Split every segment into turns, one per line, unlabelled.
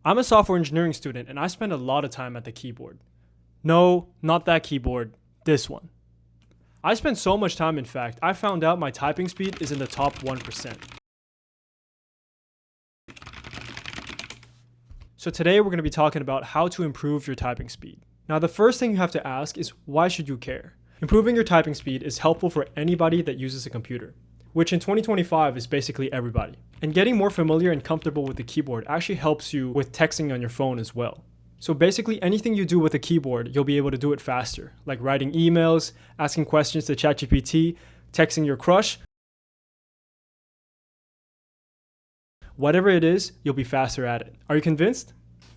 I'm a software engineering student and I spend a lot of time at the keyboard. No, not that keyboard, this one. I spend so much time, in fact, I found out my typing speed is in the top 1%. So today we're going to be talking about how to improve your typing speed. Now the first thing you have to ask is, why should you care? Improving your typing speed is helpful for anybody that uses a computer, which in 2025 is basically everybody. And getting more familiar and comfortable with the keyboard actually helps you with texting on your phone as well. So basically anything you do with a keyboard, you'll be able to do it faster, like writing emails, asking questions to ChatGPT, texting your crush. Whatever it is, you'll be faster at it. Are you convinced?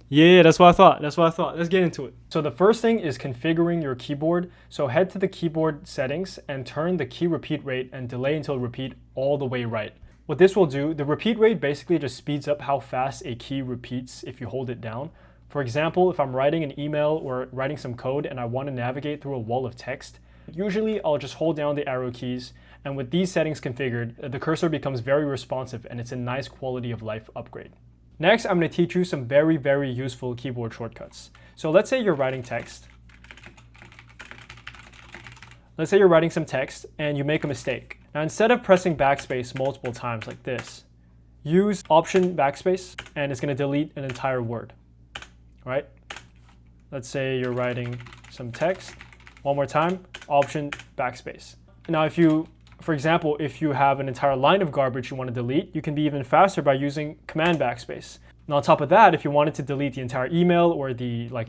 Yeah, that's what I thought. Let's get into it. So the first thing is configuring your keyboard. So head to the keyboard settings and turn the key repeat rate and delay until repeat all the way right. What this will do, the repeat rate basically just speeds up how fast a key repeats if you hold it down. For example, if I'm writing an email or writing some code and I want to navigate through a wall of text, usually I'll just hold down the arrow keys, and with these settings configured, the cursor becomes very responsive and it's a nice quality of life upgrade. Next, I'm going to teach you some very useful keyboard shortcuts. So let's say you're writing text. Let's say you're writing some text and you make a mistake. Now instead of pressing backspace multiple times like this, use Option backspace and it's going to delete an entire word. All right? Let's say you're writing some text. One more time, Option backspace. Now for example, if you have an entire line of garbage you want to delete, you can be even faster by using Command backspace. And on top of that, if you wanted to delete the entire email or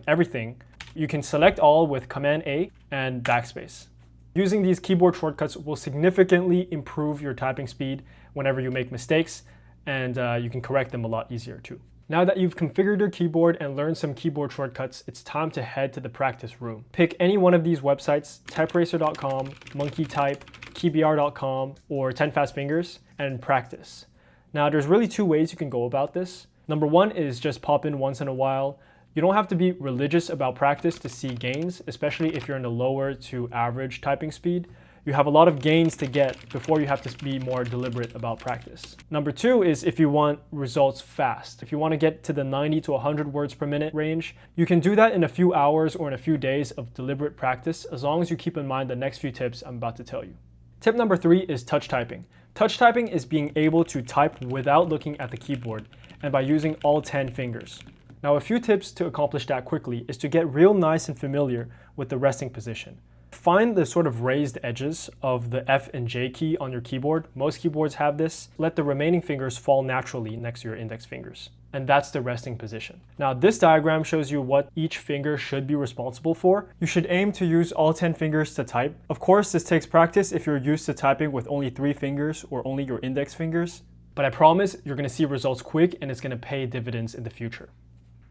everything, you can select all with Command A and backspace. Using these keyboard shortcuts will significantly improve your typing speed whenever you make mistakes, and you can correct them a lot easier too. Now that you've configured your keyboard and learned some keyboard shortcuts, it's time to head to the practice room. Pick any one of these websites, typeracer.com, monkeytype, keybr.com, or 10 Fast Fingers, and practice. Now there's really two ways you can go about this. Number one is just pop in once in a while. You don't have to be religious about practice to see gains, especially if you're in the lower to average typing speed. You have a lot of gains to get before you have to be more deliberate about practice. Number two is if you want results fast. If you want to get to the 90 to 100 words per minute range, you can do that in a few hours or in a few days of deliberate practice, as long as you keep in mind the next few tips I'm about to tell you. Tip number three is touch typing. Touch typing is being able to type without looking at the keyboard and by using all 10 fingers. Now a few tips to accomplish that quickly is to get real nice and familiar with the resting position. Find the sort of raised edges of the F and J key on your keyboard. Most keyboards have this. Let the remaining fingers fall naturally next to your index fingers. And that's the resting position. Now this diagram shows you what each finger should be responsible for. You should aim to use all 10 fingers to type. Of course, this takes practice if you're used to typing with only 3 fingers or only your index fingers. But I promise you're going to see results quick and it's going to pay dividends in the future.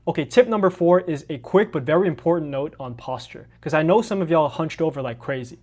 Okay, tip number 4 is a quick but very important note on posture, because I know some of y'all hunched over like crazy,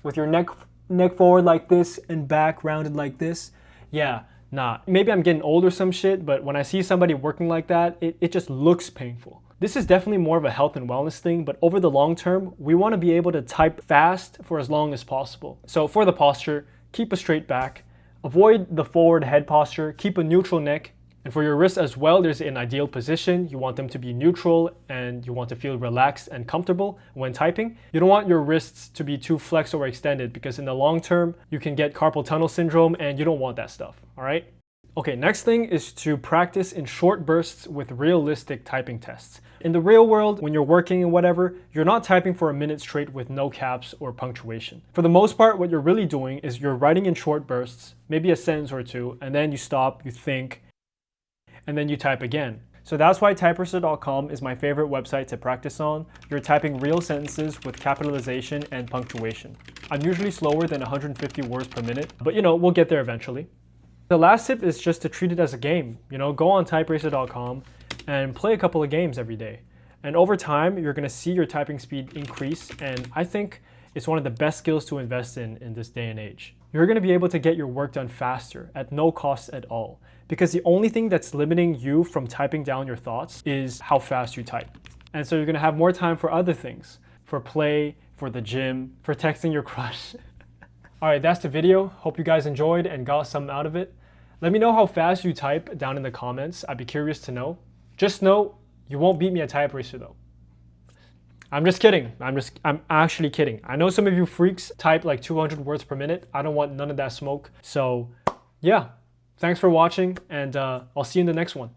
with your neck forward like this and back rounded like this. Yeah, nah, maybe I'm getting old or some shit, but when I see somebody working like that, it just looks painful. This is definitely more of a health and wellness thing, but over the long term, we want to be able to type fast for as long as possible. So for the posture, keep a straight back, avoid the forward head posture, keep a neutral neck. And for your wrists as well, there's an ideal position. You want them to be neutral and you want to feel relaxed and comfortable when typing. You don't want your wrists to be too flexed or extended, because in the long term, you can get carpal tunnel syndrome and you don't want that stuff, all right? Okay, next thing is to practice in short bursts with realistic typing tests. In the real world, when you're working and whatever, you're not typing for a minute straight with no caps or punctuation. For the most part, what you're really doing is you're writing in short bursts, maybe a sentence or two, and then you stop, you think, and then you type again. So that's why typeracer.com is my favorite website to practice on. You're typing real sentences with capitalization and punctuation. I'm usually slower than 150 words per minute, but we'll get there eventually. The last tip is just to treat it as a game. Go on typeracer.com and play a couple of games every day. And over time, you're gonna see your typing speed increase, and I think it's one of the best skills to invest in this day and age. You're gonna be able to get your work done faster at no cost at all, because the only thing that's limiting you from typing down your thoughts is how fast you type. And so you're gonna have more time for other things, for play, for the gym, for texting your crush. All right, that's the video. Hope you guys enjoyed and got something out of it. Let me know how fast you type down in the comments. I'd be curious to know. Just know you won't beat me at type racer though. I'm just kidding. I'm actually kidding. I know some of you freaks type like 200 words per minute. I don't want none of that smoke. So yeah, thanks for watching, and I'll see you in the next one.